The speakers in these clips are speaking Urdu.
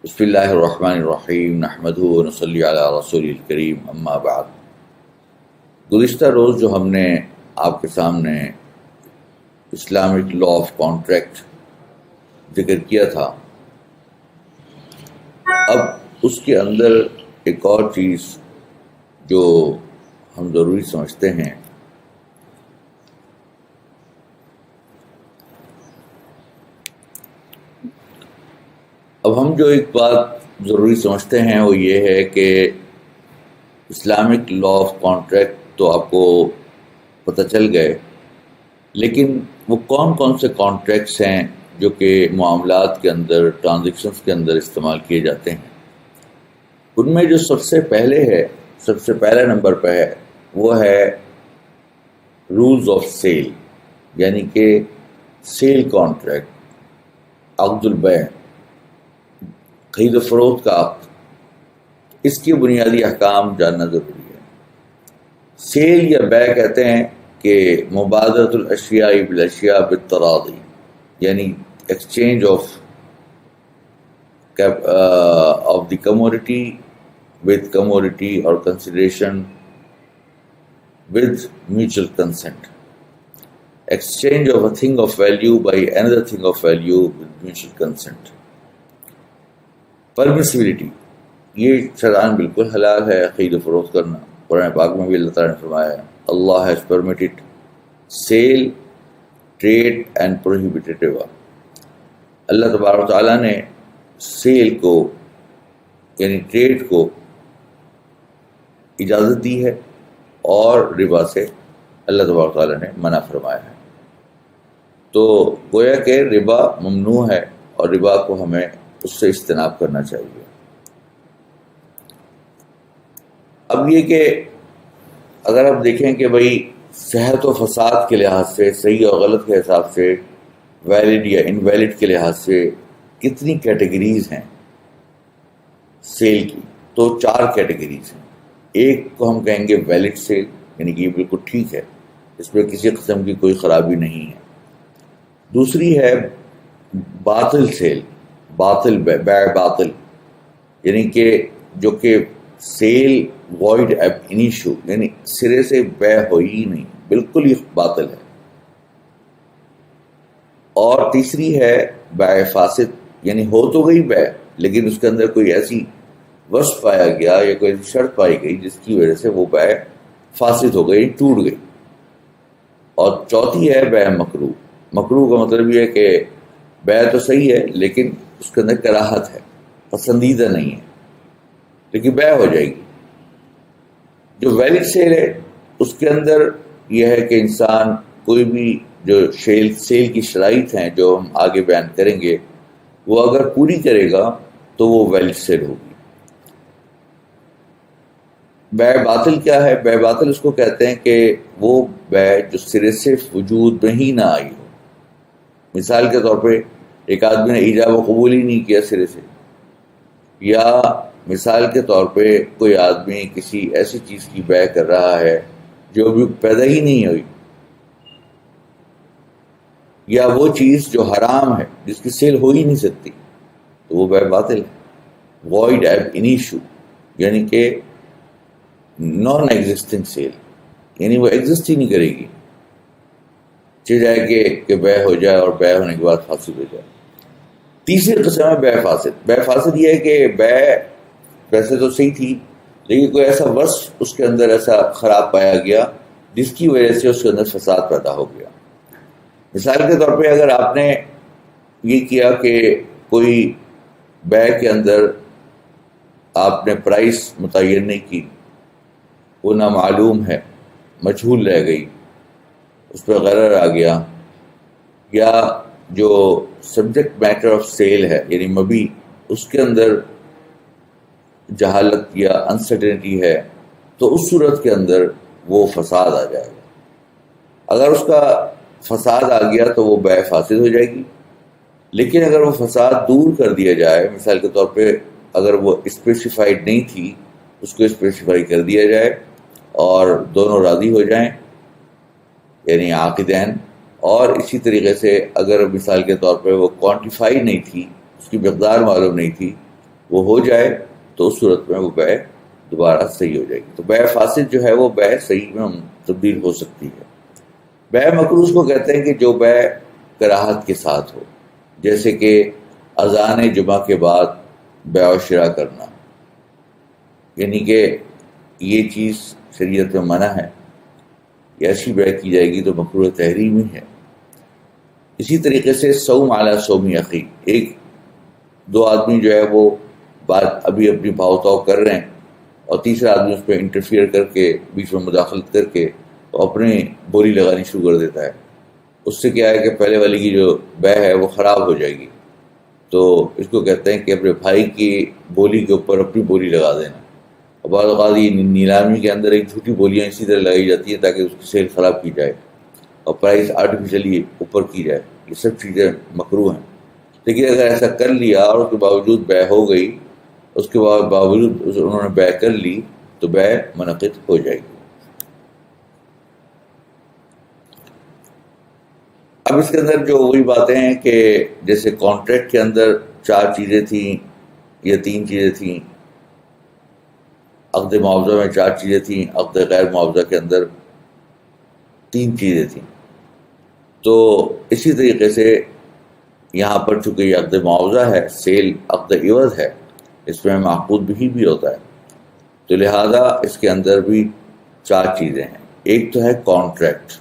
بسم اللہ الرحمن الرحیم نحمدہ ونصلی علی رسول الکریم اما بعد۔ گزشتہ روز جو ہم نے آپ کے سامنے اسلامک لا آف کانٹریکٹ ذکر کیا تھا، اب اس کے اندر ایک اور چیز جو ہم ضروری سمجھتے ہیں، اب ہم جو ایک بات ضروری سمجھتے ہیں وہ یہ ہے کہ اسلامک لا آف کانٹریکٹ تو آپ کو پتہ چل گئے، لیکن وہ کون کون سے کانٹریکٹس ہیں جو کہ معاملات کے اندر، ٹرانزیکشنز کے اندر استعمال کیے جاتے ہیں۔ ان میں جو سب سے پہلے نمبر پہ ہے وہ ہے رولز آف سیل، یعنی کہ سیل کانٹریکٹ، عقد البیع، خرید و فروخت کا عقد۔ اس کے بنیادی احکام جاننا ضروری ہے۔ سیل یا بیع کہتے ہیں کہ مبادلۃ الاشیاء بالاشیاء بالتراضی، یعنی exchange of the commodity with commodity or consideration with mutual consent. Exchange of a thing of value by another thing of value with mutual consent. Permissibility، یہ شرعاً بالکل حلال ہے خرید و فروخت کرنا۔ قرآن پاک میں بھی اللہ تعالیٰ نے فرمایا ہے Allah has permitted sale, trade and prohibited riba۔ اللہ تبارک و تعالیٰ نے سیل کو یعنی ٹریڈ کو اجازت دی ہے اور ربا سے اللہ تبارک تعالیٰ نے منع فرمایا ہے۔ تو گویا کہ ربا ممنوع ہے اور ربا کو ہمیں اس سے اجتناب کرنا چاہیے۔ اب یہ کہ اگر آپ دیکھیں کہ بھئی صحت و فساد کے لحاظ سے، صحیح اور غلط کے حساب سے، ویلڈ یا انویلڈ کے لحاظ سے کتنی کیٹیگریز ہیں سیل کی، تو 4 کیٹیگریز ہیں۔ ایک کو ہم کہیں گے ویلڈ سیل، یعنی کہ یہ بالکل ٹھیک ہے، اس میں کسی قسم کی کوئی خرابی نہیں ہے۔ دوسری ہے باطل سیل، باطل بیع باطل، یعنی کہ جو کہ سیل وائڈ ایب انیشو، یعنی سرے سے بیع ہوئی ہی نہیں، بالکل ہی باطل ہے۔ اور تیسری ہے بیع فاسد، یعنی ہو تو گئی بیع لیکن اس کے اندر کوئی ایسی وصف پایا گیا یا کوئی شرط پائی گئی جس کی وجہ سے وہ بیع فاسد ہو گئی، ٹوٹ گئی۔ اور چوتھی ہے بیع مکروہ۔ مکروہ کا مطلب یہ ہے کہ بیع تو صحیح ہے لیکن اس کے اندر کراہت ہے، پسندیدہ نہیں ہے، لیکن بیع ہو جائے گی۔ جو ویلڈ سیل ہے اس کے اندر یہ ہے کہ انسان کوئی بھی جو سیل کی شرائط ہیں جو ہم آگے بیان کریں گے، وہ اگر پوری کرے گا تو وہ ویلڈ سیل ہوگی۔ بیع باطل کیا ہے؟ بیع باطل اس کو کہتے ہیں کہ وہ بیع جو سرے سے وجود میں ہی نہ آئی ہو۔ مثال کے طور پہ ایک آدمی نے ایجاب و قبول ہی نہیں کیا سرے سے، یا مثال کے طور پہ کوئی آدمی کسی ایسی چیز کی بیع کر رہا ہے جو ابھی پیدا ہی نہیں ہوئی، یا وہ چیز جو حرام ہے جس کی سیل ہو ہی نہیں سکتی، تو وہ بیع باطل ہے۔ وائڈ ایب انیشو، یعنی کہ نان ایگزسٹنگ سیل، یعنی وہ ایگزسٹ ہی نہیں کرے گی، چل جائے کہ بیع ہو جائے اور بیع ہونے کے بعد فاسد ہو جائے۔ تیسری قسم ہے بیع فاسد۔ بیع فاسد یہ ہے کہ بیع ویسے تو صحیح تھی لیکن کوئی ایسا وصف اس کے اندر ایسا خراب پایا گیا جس کی وجہ سے اس کے اندر فساد پیدا ہو گیا۔ مثال کے طور پہ اگر آپ نے یہ کیا کہ کوئی بیع کے اندر آپ نے پرائس متعین نہیں کی، وہ نامعلوم ہے، مجہول رہ گئی، اس پہ غرر آ گیا، یا جو سبجیکٹ میٹر آف سیل ہے یعنی مبیع، اس کے اندر جہالت یا انسرٹنٹی ہے، تو اس صورت کے اندر وہ فساد آ جائے گا۔ اگر اس کا فساد آ گیا تو وہ بیع فاسد ہو جائے گی، لیکن اگر وہ فساد دور کر دیا جائے، مثال کے طور پہ اگر وہ اسپیسیفائڈ نہیں تھی اس کو اسپیسیفائی کر دیا جائے اور دونوں راضی ہو جائیں، یعنی عاقدین، اور اسی طریقے سے اگر مثال کے طور پہ وہ کوانٹیفائی نہیں تھی، اس کی مقدار معلوم نہیں تھی، وہ ہو جائے تو اس صورت میں وہ بیع دوبارہ صحیح ہو جائے گی. تو بیع فاسد جو ہے وہ بیع صحیح میں تبدیل ہو سکتی ہے. بیع مکروہ اس کو کہتے ہیں کہ جو بیع کراہت کے ساتھ ہو، جیسے کہ اذان جمعہ کے بعد بیع و شراء کرنا، یعنی کہ یہ چیز شریعت میں منع ہے، ایسی بیع کی جائے گی تو مکروہ تحریمی ہے. اسی طریقے سے صوم علی صوم اخی، ایک دو آدمی جو ہے وہ بات ابھی اپنی بھاؤ تاؤ کر رہے ہیں اور تیسرا آدمی اس پہ انٹرفیئر کر کے بیچ میں مداخلت کر کے تو اپنی بولی لگانی شروع کر دیتا ہے. اس سے کیا ہے کہ پہلے والی کی جو بیع ہے وہ خراب ہو جائے گی. تو اس کو کہتے ہیں کہ اپنے بھائی کی بولی کے اوپر اپنی بولی لگا دینا. اور بعض اوقات یہ نیلامی کے اندر ایک جھوٹی بولیاں اسی طرح لگائی جاتی ہیں تاکہ اس کی سیل خراب کی جائے اور پرائز آرٹیفیشلی اوپر کی جائے. یہ سب چیزیں مکروہ ہیں. لیکن اگر ایسا کر لیا اور اس کے باوجود بیع ہو گئی، اس کے باوجود انہوں نے بیع کر لی تو بیع منعقد ہو جائے گی. اب اس کے اندر جو وہی باتیں ہیں کہ جیسے کانٹریکٹ کے اندر 4 چیزیں تھیں یا 3 چیزیں تھیں، عقد معاوضہ میں 4 چیزیں تھیں، عقد غیر معاوضہ کے اندر 3 چیزیں تھیں. تو اسی طریقے سے یہاں پر چونکہ یہ عقد معاوضہ ہے، سیل عقد عوض ہے، اس میں معقود بھی ہوتا ہے، تو لہذا اس کے اندر بھی 4 چیزیں ہیں. ایک تو ہے کانٹریکٹ،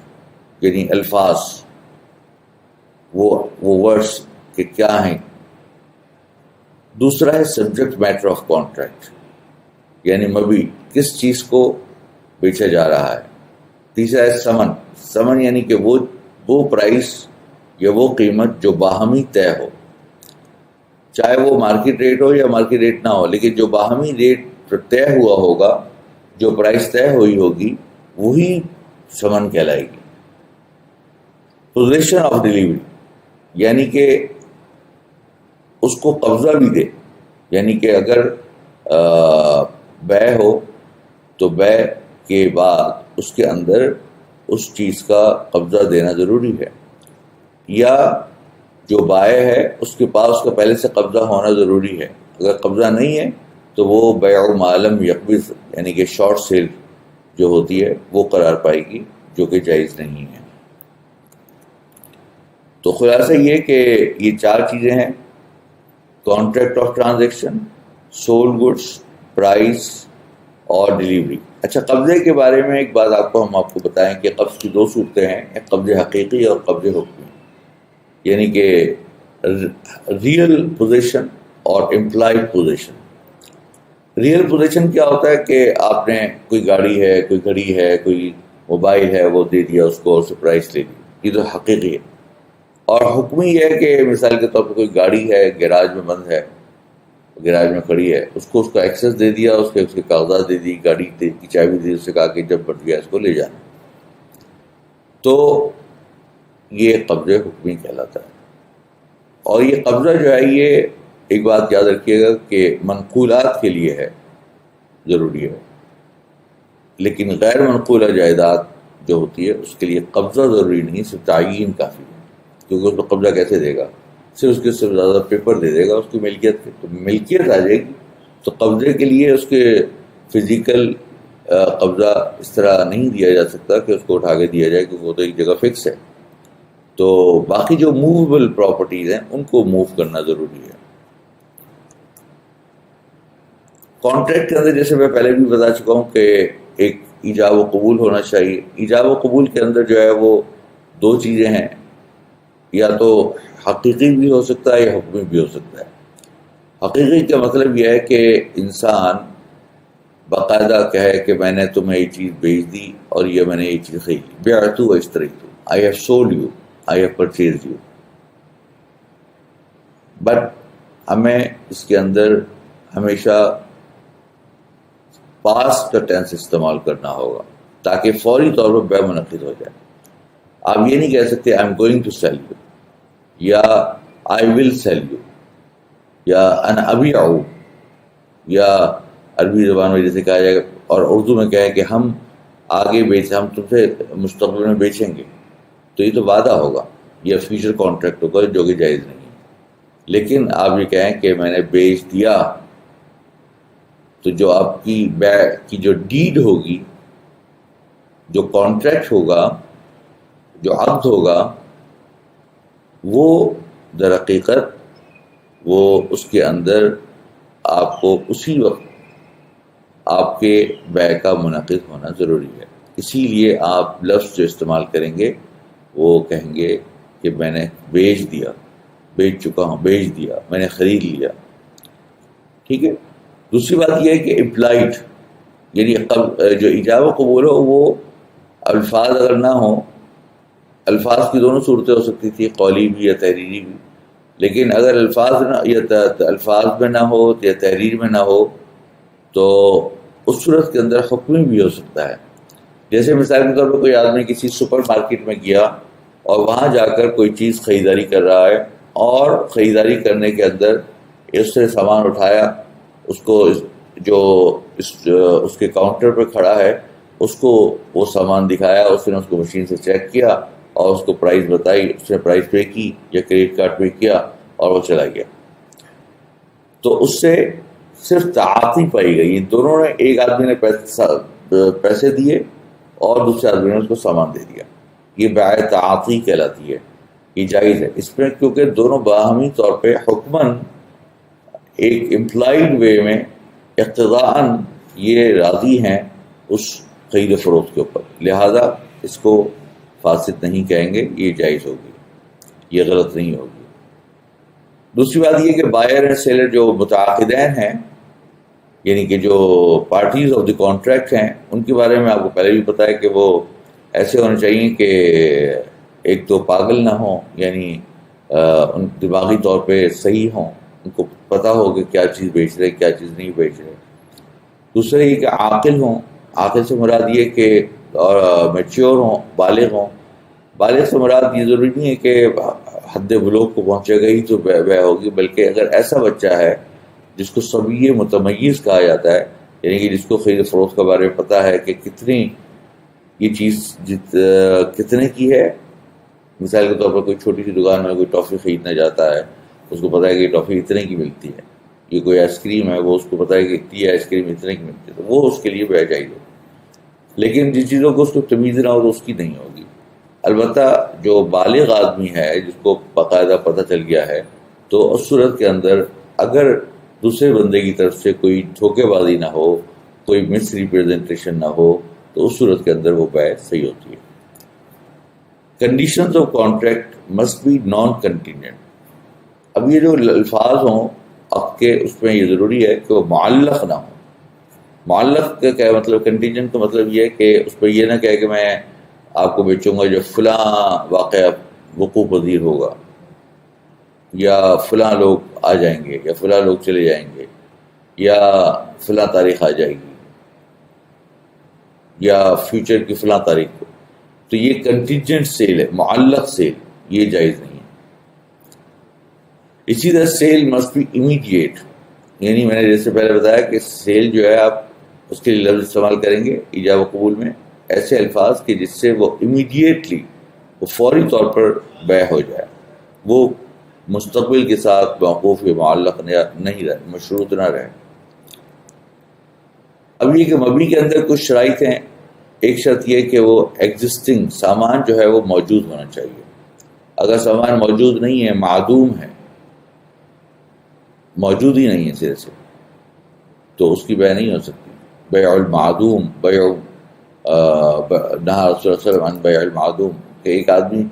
یعنی الفاظ، وہ ورڈس کہ کیا ہیں. دوسرا ہے سبجیکٹ میٹر آف کانٹریکٹ، یعنی مبی کس چیز کو بیچا جا رہا ہے. تیسرا ہے سمن یعنی کہ وہ پرائس یا وہ قیمت جو باہمی طے ہو، چاہے وہ مارکیٹ ریٹ ہو یا مارکیٹ ریٹ نہ ہو، لیکن جو باہمی ریٹ طے ہوا ہوگا، جو پرائس طے ہوئی ہوگی، وہی سمن کہلائے گی. پوزیشن آف ڈیلیوری یعنی کہ اس کو قبضہ بھی دے، یعنی کہ اگر بیع ہو تو بیع کے بعد اس کے اندر اس چیز کا قبضہ دینا ضروری ہے، یا جو بائع ہے اس کے پاس اس کا پہلے سے قبضہ ہونا ضروری ہے. اگر قبضہ نہیں ہے تو وہ بیع ما لم یقبض یعنی کہ شارٹ سیل جو ہوتی ہے وہ قرار پائے گی، جو کہ جائز نہیں ہے. تو خلاصہ یہ کہ یہ 4 چیزیں ہیں: contract of transaction, sold goods, price اور ڈیلیوری. اچھا، قبضے کے بارے میں ایک بات ہم آپ کو بتائیں کہ قبض کی 2 صورتیں ہیں، ایک قبض حقیقی اور قبض حکمی، یعنی کہ ریئل پوزیشن اور امپلائڈ پوزیشن. ریئل پوزیشن کیا ہوتا ہے کہ آپ نے کوئی گاڑی ہے، کوئی گھڑی ہے، کوئی موبائل ہے، وہ دے دیا اس کو اور پرائس لے لی، یہ تو حقیقی ہے. اور حکمی یہ ہے کہ مثال کے طور پر کوئی گاڑی ہے، گیراج میں بند ہے، گیراج میں کھڑی ہے، اس کو اس کا ایکسیس دے دیا، اس کے کاغذات دے دی، گاڑی کی چابی دی، اس سے کہا کہ جب بٹ گیا اس کو لے جانا. تو یہ قبضہ حکمی کہلاتا ہے. اور یہ قبضہ جو ہے، یہ ایک بات یاد رکھیے گا کہ منقولات کے لیے ہے، ضروری ہے، لیکن غیر منقولہ جائیداد جو ہوتی ہے اس کے لیے قبضہ ضروری نہیں، صرف تعیین کافی ہے. کیونکہ اس کو قبضہ کیسے دے گا؟ صرف اس کے صرف زیادہ پیپر دے دے گا، اس کی ملکیت آ جائے گی. تو قبضے کے لیے اس کے فزیکل قبضہ اس طرح نہیں دیا جا سکتا کہ اس کو اٹھا کے دیا جائے، کیونکہ وہ تو ایک جگہ فکس ہے. تو باقی جو موویبل پراپرٹیز ہیں ان کو موو کرنا ضروری ہے. کانٹریکٹ کے اندر جیسے میں پہلے بھی بتا چکا ہوں کہ ایک ایجاب و قبول ہونا چاہیے. ایجاب و قبول کے اندر جو ہے وہ 2 چیزیں ہیں، یا تو حقیقی بھی ہو سکتا ہے یا حکمی بھی ہو سکتا ہے. حقیقی کا مطلب یہ ہے کہ انسان باقاعدہ کہے کہ میں نے تمہیں یہ چیز بیچ دی اور یہ میں نے یہ چیز خریدی، بعت و اشتریت، I have sold you, I have purchased you. But ہمیں اس کے اندر ہمیشہ پاسٹ کا ٹینس استعمال کرنا ہوگا تاکہ فوری طور پر بیع منعقد ہو جائے. آپ یہ نہیں کہہ سکتے I am going to sell you, یا آئی ول سیل یو، یا انا ابیع، یا عربی زبان میں جیسے کہا جائے گا، اور اردو میں کہیں کہ ہم آگے ہم تم سے مستقبل میں بیچیں گے. تو یہ تو وعدہ ہوگا، یہ فیوچر کانٹریکٹ ہوگا جو کہ جائز نہیں ہے. لیکن آپ یہ کہیں کہ میں نے بیچ دیا تو جو آپ کی بیع کی جو ڈیڈ ہوگی، جو کانٹریکٹ ہوگا، جو عقد ہوگا، وہ در حقیقت وہ اس کے اندر آپ کو اسی وقت آپ کے بیع کا منعقد ہونا ضروری ہے. اسی لیے آپ لفظ جو استعمال کریں گے وہ کہیں گے کہ میں نے بیچ دیا، بیچ چکا ہوں، بیچ دیا، میں نے خرید لیا. ٹھیک ہے. دوسری بات یہ ہے کہ امپلائڈ، یعنی جو ایجاب و قبول ہو وہ الفاظ اگر نہ ہوں، الفاظ کی دونوں صورتیں ہو سکتی تھی، قولی بھی یا تحریری بھی، لیکن اگر الفاظ میں نہ ہو یا تحریر میں نہ ہو تو اس صورت کے اندر حکمی بھی ہو سکتا ہے. جیسے مثال کے طور پر کوئی آدمی کسی سپر مارکیٹ میں گیا اور وہاں جا کر کوئی چیز خریداری کر رہا ہے، اور خریداری کرنے کے اندر اس سے سامان اٹھایا، اس کو جو اس کے کاؤنٹر پہ کھڑا ہے اس کو وہ سامان دکھایا، اس نے اس کو مشین سے چیک کیا اور اس کو پرائز بتائی، اس نے پرائز پے کی یا کریڈٹ کارڈ پے کیا اور وہ چلا گیا. تو اس سے صرف تعاطی پائی گئی. ان دونوں نے، ایک آدمی نے پیسے دیے اور دوسرے آدمی نے اس کو سامان دے دیا. یہ بیع تعاطی کہلاتی ہے، یہ جائز ہے. اس میں کیونکہ دونوں باہمی طور پہ حکماً ایک امپلائڈ وے میں اقتضاءً یہ راضی ہیں اس خرید و فروخت کے اوپر، لہذا اس کو فاسد نہیں کہیں گے، یہ جائز ہوگی، یہ غلط نہیں ہوگی. دوسری بات یہ کہ بائر اینڈ سیلر جو متعاقدین ہیں، یعنی کہ جو پارٹیز آف دی کانٹریکٹ ہیں، ان کے بارے میں آپ کو پہلے بھی پتا ہے کہ وہ ایسے ہونے چاہیے کہ ایک تو پاگل نہ ہوں، یعنی ان دماغی طور پہ صحیح ہوں، ان کو پتہ ہو کہ کیا چیز بیچ رہے کیا چیز نہیں بیچ رہے. دوسرے یہ کہ عاقل ہوں. عاقل سے مراد یہ کہ اور میچیور ہوں، بالغ ہوں. بالغ سے مراد یہ ضروری نہیں ہے کہ حد بلوغ کو پہنچے گا ہی تو بیع ہوگی، بلکہ اگر ایسا بچہ ہے جس کو صبی متمیز کہا جاتا ہے، یعنی کہ جس کو خرید و فروخت کے بارے میں پتہ ہے کہ کتنی یہ چیز کتنے کی ہے. مثال کے طور پر کوئی چھوٹی سی دکان میں کوئی ٹافی خریدنا جاتا ہے، اس کو پتہ ہے کہ یہ ٹافی اتنے کی ملتی ہے. یہ کوئی آئس کریم ہے، وہ اس کو پتہ ہے کہ اتنی آئس کریم اتنے کی ملتی ہے، تو وہ اس کے لیے بیع جائز ہوگی. لیکن جن چیزوں کو اس کو تمیز نہ ہو تو اس کی نہیں ہوگی. البتہ جو بالغ آدمی ہے جس کو باقاعدہ پتہ چل گیا ہے، تو اس صورت کے اندر اگر دوسرے بندے کی طرف سے کوئی دھوکے بازی نہ ہو، کوئی مس ریپرزنٹیشن نہ ہو، تو اس صورت کے اندر وہ بیع صحیح ہوتی ہے. Conditions of contract must be non contingent. اب یہ جو الفاظ ہوں اب کے، اس میں یہ ضروری ہے کہ وہ معلق نہ ہوں. معلق کا کیا مطلب؟ کنٹینجنٹ کا مطلب یہ ہے کہ اس پہ یہ نہ کہے کہ میں آپ کو بیچوں گا جو فلاں واقعہ وقوع پذیر ہوگا، یا فلاں لوگ آ جائیں گے، یا فلاں لوگ چلے جائیں گے، یا فلاں تاریخ آ جائے گی، یا فیوچر کی فلاں تاریخ کو. تو یہ کنٹینجنٹ سیل ہے، معلق سیل، یہ جائز نہیں ہے. اسی طرح سیل مسٹ بی امیڈیٹ. یعنی میں نے جیسے پہلے بتایا کہ سیل جو ہے آپ اس کے لیے لفظ استعمال کریں گے ایجاب و قبول میں ایسے الفاظ کہ جس سے وہ امیڈیٹلی، وہ فوری طور پر بیع ہو جائے، وہ مستقبل کے ساتھ موقوف یا معلق نہیں رہے، مشروط نہ رہے. اب یہ کہ مبنی کے اندر کچھ شرائط ہیں. ایک شرط یہ کہ وہ ایگزسٹنگ سامان جو ہے وہ موجود ہونا چاہیے. اگر سامان موجود نہیں ہے، معدوم ہے، موجود ہی نہیں ہے سرے سے، تو اس کی بیع نہیں ہو سکتی. بیع المعدوم، بیع نہا رسول اللہ صلی اللہ علیہ وسلم عن بیع المعدوم، کہ ایک آدمی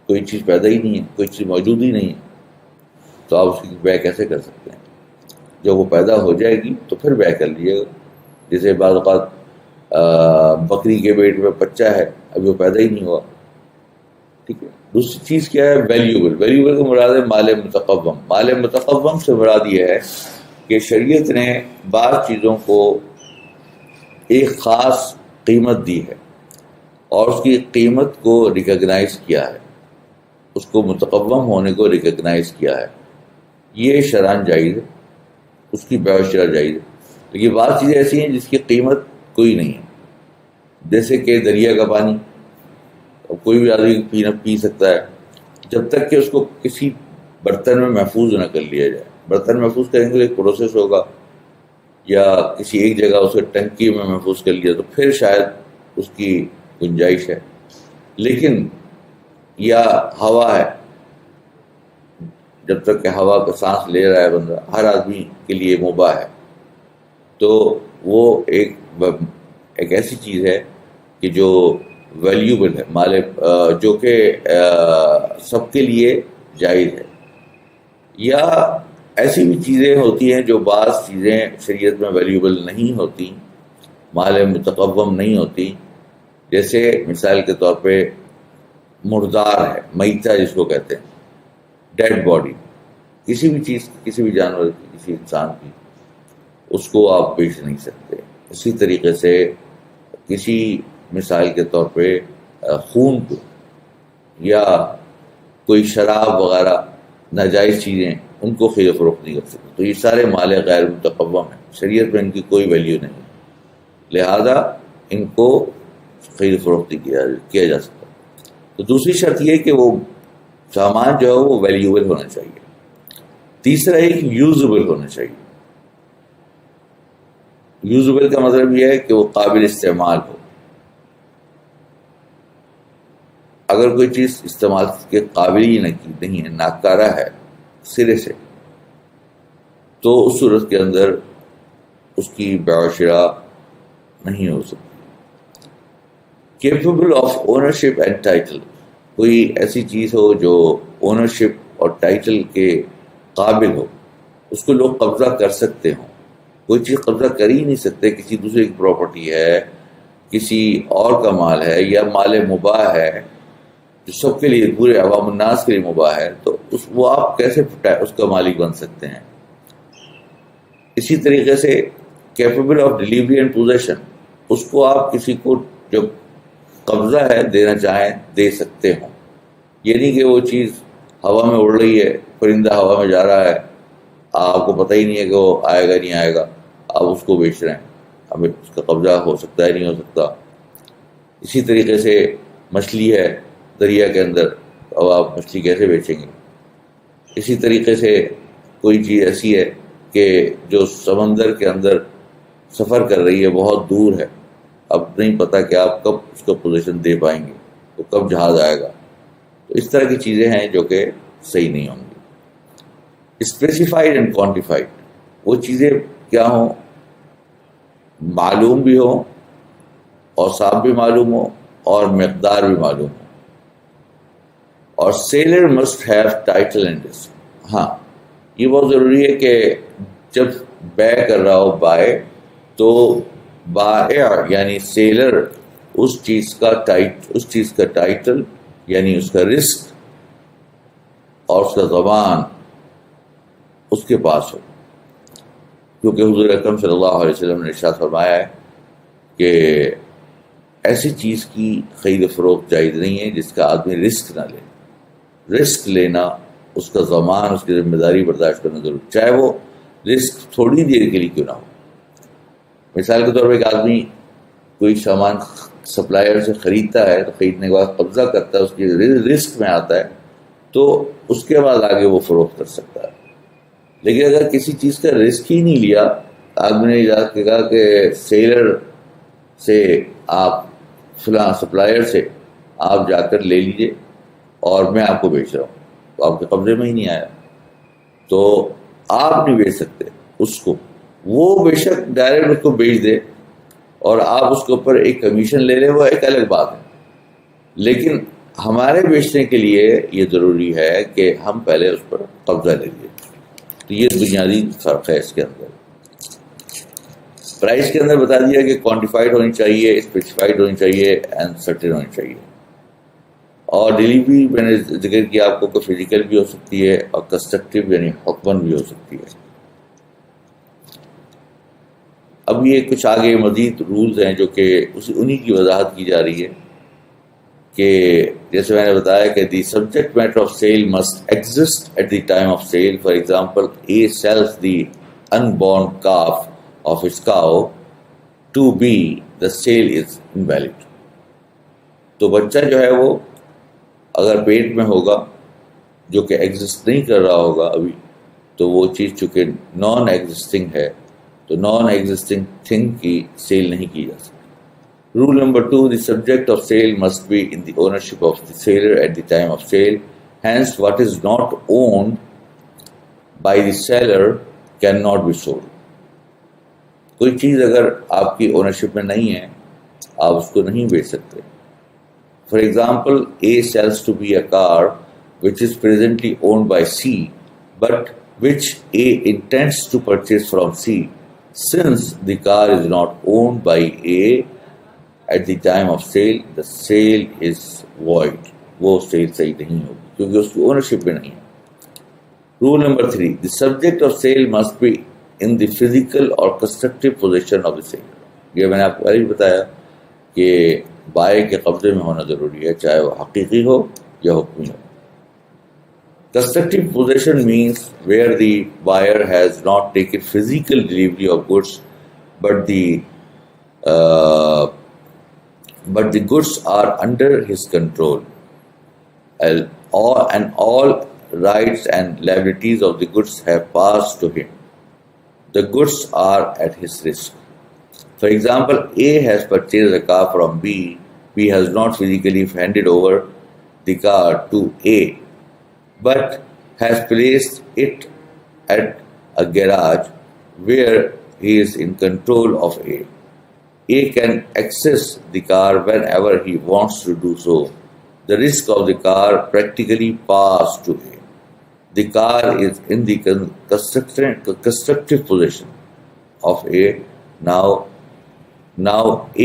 کوئی چیز پیدا ہی نہیں ہے، کوئی چیز موجود ہی نہیں ہے، تو آپ اس کی بیع کیسے کر سکتے ہیں؟ جب وہ پیدا ہو جائے گی تو پھر بیع کر لیجیے گا. جیسے بعض اوقات بکری کے پیٹ میں بچہ ہے، ابھی وہ پیدا ہی نہیں ہوا. ٹھیک ہے. دوسری چیز کیا ہے؟ ویلیوبل. ویلیوبل کا مراد ہے مال متقوم. مال متقوم سے مراد یہ ہے کہ شریعت نے بعض چیزوں کو ایک خاص قیمت دی ہے اور اس کی قیمت کو ریکگنائز کیا ہے، اس کو متقوم ہونے کو ریکگنائز کیا ہے. یہ شرعاً جائز ہے، اس کی بیع و شرع جائز ہے. لیکن بعض چیزیں ایسی ہیں جس کی قیمت کوئی نہیں ہے، جیسے کہ دریا کا پانی کوئی بھی آدمی پی سکتا ہے جب تک کہ اس کو کسی برتن میں محفوظ نہ کر لیا جائے. برتن محفوظ کریں گے ایک پروسیس ہوگا، یا کسی ایک جگہ اسے ٹنکی میں محفوظ کر لیا تو پھر شاید اس کی گنجائش ہے. لیکن یا ہوا ہے، جب تک کہ ہوا کا سانس لے رہا ہے بندہ، ہر آدمی کے لیے مباح ہے. تو وہ ایک ایسی چیز ہے کہ جو ویلیوبل ہے، جو کہ سب کے لیے جائز ہے. یا ایسی بھی چیزیں ہوتی ہیں جو بعض چیزیں شریعت میں ویلیوبل نہیں ہوتی، مال متقوم نہیں ہوتی. جیسے مثال کے طور پہ مردار ہے، میتہ جس کو کہتے ہیں، ڈیڈ باڈی، کسی بھی چیز، کسی بھی جانور کی، کسی انسان کی، اس کو آپ بیچ نہیں سکتے. اسی طریقے سے کسی مثال کے طور پہ خون کو یا کوئی شراب وغیرہ ناجائز چیزیں، ان کو خرید و فروخت نہیں کر سکتے. تو یہ سارے مال غیر متقوم ہیں، شریعت میں ان کی کوئی ویلیو نہیں، لہذا ان کو خرید و فروخت کیا جا سکتا. تو دوسری شرط یہ کہ وہ سامان جو ہے وہ ویلیوبل ہونا چاہیے. تیسرا ہے کہ یوزبل ہونا چاہیے. یوزبل کا مطلب یہ ہے کہ وہ قابل استعمال ہو. اگر کوئی چیز استعمال کے قابل ہی نہیں ہے، ناکارہ ہے سرے سے، تو اس صورت کے اندر اس کی بیع و شراء نہیں ہو سکتی. Capable of ownership and title, کوئی ایسی چیز ہو جو اونرشپ اور ٹائٹل کے قابل ہو، اس کو لوگ قبضہ کر سکتے ہوں. کوئی چیز قبضہ کر ہی نہیں سکتے، کسی دوسرے کی پراپرٹی ہے، کسی اور کا مال ہے، یا مال مباح ہے جو سب کے لیے، پورے عوام الناس کے لیے مباح ہے، تو وہ آپ کیسے اس کا مالک بن سکتے ہیں؟ اسی طریقے سے capable of delivery and possession, اس کو آپ کسی کو جو قبضہ ہے دینا چاہیں دے سکتے ہوں. یہ نہیں کہ وہ چیز ہوا میں اڑ رہی ہے، پرندہ ہوا میں جا رہا ہے، آپ کو پتہ ہی نہیں ہے کہ وہ آئے گا نہیں آئے گا، آپ اس کو بیچ رہے ہیں، ہمیں اس کا قبضہ ہو سکتا ہے نہیں ہو سکتا. اسی طریقے سے مچھلی ہے دریا کے اندر، اب آپ مچھلی کیسے بیچیں گے؟ اسی طریقے سے کوئی چیز ایسی ہے کہ جو سمندر کے اندر سفر کر رہی ہے، بہت دور ہے، اب نہیں پتہ کہ آپ کب اس کو پوزیشن دے پائیں گے، تو کب جہاز آئے گا. تو اس طرح کی چیزیں ہیں جو کہ صحیح نہیں ہوں گی. اسپیسیفائڈ اینڈ کوانٹیفائڈ، وہ چیزیں کیا ہوں، معلوم بھی ہوں، اوصاف بھی معلوم ہو اور مقدار بھی معلوم ہو. اور seller must have title and risk. ہاں، یہ بہت ضروری ہے کہ جب بیع کر رہا ہو بائے، تو بائع یعنی سیلر اس چیز کا ٹائٹل یعنی اس کا رسک اور اس کا ضمان اس کے پاس ہو. کیونکہ حضور اکرم صلی اللہ علیہ وسلم نے ارشاد فرمایا ہے کہ ایسی چیز کی خرید و فروخت جائز نہیں ہے جس کا آدمی رسک نہ لے. رسک لینا، اس کا ضمان، اس کی ذمہ داری برداشت کرنا ضرور، چاہے وہ رسک تھوڑی دیر کے لیے کیوں نہ ہو. مثال کے طور پہ ایک آدمی کوئی سامان سپلائر سے خریدتا ہے، تو خریدنے کے بعد قبضہ کرتا ہے، اس کی رسک میں آتا ہے، تو اس کے بعد آگے وہ فروخت کر سکتا ہے. لیکن اگر کسی چیز کا رسک ہی نہیں لیا، آدمی نے جا کے کہا کہ سیلر سے آپ فلاں سپلائر سے آپ جا کر لے لیجئے اور میں آپ کو بیچ رہا ہوں، تو آپ کے قبضے میں ہی نہیں آیا، تو آپ نہیں بیچ سکتے اس کو. وہ بے شک ڈائریکٹ اس کو بیچ دے اور آپ اس کے اوپر ایک کمیشن لے لیں، وہ ایک الگ بات ہے. لیکن ہمارے بیچنے کے لیے یہ ضروری ہے کہ ہم پہلے اس پر قبضہ لے لیں. تو یہ بنیادی فرق ہے اس کے اندر. پرائس کے اندر بتا دیا کہ کوانٹیفائڈ ہونی چاہیے، اسپیسیفائڈ ہونی چاہیے اینڈ سرٹن ہونی چاہیے. اور ڈیلیوری میں نے ذکر کیا آپ کو کہ فزیکل بھی ہو سکتی ہے اور کنسٹرکٹیو یعنی حکمن بھی ہو سکتی ہے. اب یہ کچھ آگے مزید رولز ہیں جو کہ انہی کی وضاحت کی جا رہی ہے کہ جیسے میں نے بتایا کہ the subject matter of sale must exist at the time of sale. For example a sells the unborn calf of his cow to B, the sale is invalid. تو بچہ جو ہے وہ اگر پیٹ میں ہوگا جو کہ ایگزسٹ نہیں کر رہا ہوگا ابھی، تو وہ چیز چونکہ نان ایگزسٹنگ ہے، تو نان ایگزسٹنگ تھنگ کی سیل نہیں کی جا سکتی. Rule number 2, the subject of sale must be in the ownership of the seller at the time of sale. Hence, what is not owned by the seller cannot be sold. کوئی چیز اگر آپ کی اونرشپ میں نہیں ہے آپ اس کو نہیں بیچ سکتے. For example, A sells to B a car which is presently owned by C, but which A intends to purchase from C. Since the car is not owned by A at the time of sale, the sale is void. وہ سیل صحیح نہیں ہوگی کیونکہ اس کی اونرشپ میں نہیں ہے. Rule number 3, the subject of sale must be in the physical or constructive possession of the seller. یہ میں نے آپ کو پہلے بھی بتایا کہ بائے کے قبضے میں ہونا ضروری ہے چاہے وہ حقیقی ہو یا حکمی ہو. Constructive possession means where the buyer has not taken physical delivery of goods but the goods are under his control, and all rights and liabilities of the goods have passed to him. The goods are at his risk. For example, A has purchased a car from B. B has not physically handed over the car to A, but has placed it at a garage where he is in control of A. A can access the car whenever he wants to do so. The risk of the car practically passed to A. The car is in the constructive possession of A. Now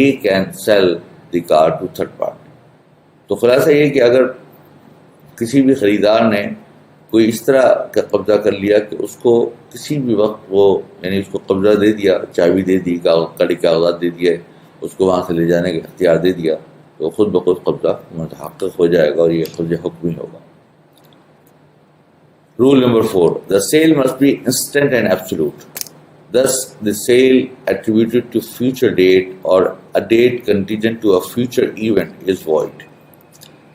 A can sell the car to third party. تو خلاصہ یہ کہ اگر کسی بھی خریدار نے کوئی اس طرح کا قبضہ کر لیا کہ اس کو کسی بھی وقت وہ یعنی اس کو قبضہ دے دیا، چابی دے دی، کڑی کاغذات دے دیے، اس کو وہاں سے لے جانے کا اختیار دے دیا، تو خود بخود قبضہ متحقق ہو جائے گا اور یہ قبضہ حکمی ہوگا. Rule number 4, the sale must be instant and absolute. Thus, the sale attributed to future date or a date contingent to a future event is void.